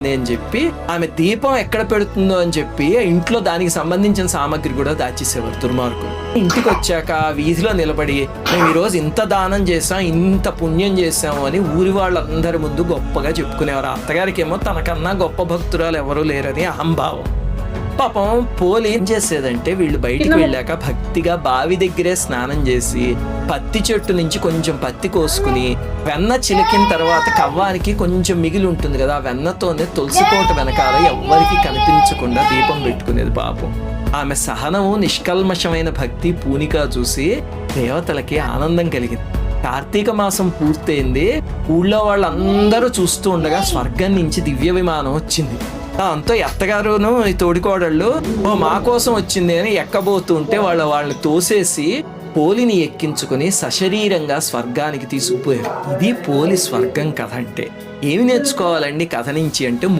అని చెప్పి ఆమె దీపం ఎక్కడ పెడుతుందో అని చెప్పి ఇంట్లో దానికి సంబంధించిన సామాగ్రి కూడా దాచేసేవారు దుర్మార్గులు. ఇంటికి వచ్చాక వీధిలో నిలబడి మేము ఈరోజు ఇంత దానం చేసాం, ఇంత పుణ్యం చేసాము అని ఊరి వాళ్ళందరి ముందు గొప్పగా చెప్పుకునేవారు. అత్తగారికి ఏమో తనకన్నా గొప్ప భక్తురాలు ఎవరూ లేరని అహంభావం. పాపం పోలి ఏం చేసేదంటే వీళ్ళు బయటికి వెళ్ళాక భక్తిగా బావి దగ్గరే స్నానం చేసి పత్తి చెట్టు నుంచి కొంచెం పత్తి కోసుకుని వెన్న చిలికిన తర్వాత కవ్వానికి కొంచెం మిగిలి ఉంటుంది కదా, ఆ వెన్నతోనే తులసి కోట వెనకాల ఎవ్వరికి కనిపించకుండా దీపం పెట్టుకునేది. పాపం ఆమె సహనము, నిష్కల్మషమైన భక్తి, పూనిక చూసి దేవతలకి ఆనందం కలిగింది. కార్తీక మాసం పూర్తయింది. ఊళ్ళో వాళ్ళందరూ చూస్తూ ఉండగా స్వర్గం నుంచి దివ్య విమానం వచ్చింది. అంతో అత్తగారును ఈ తోడికోడళ్ళు మా కోసం వచ్చింది అని ఎక్కబోతుంటే వాళ్ళని తోసేసి పోలిని ఎక్కించుకుని సశరీరంగా స్వర్గానికి తీసుకుపోయారు. ఇది పోలి స్వర్గం కథ అంటే. ఏమి నేర్చుకోవాలండి కథ నుంచి అంటే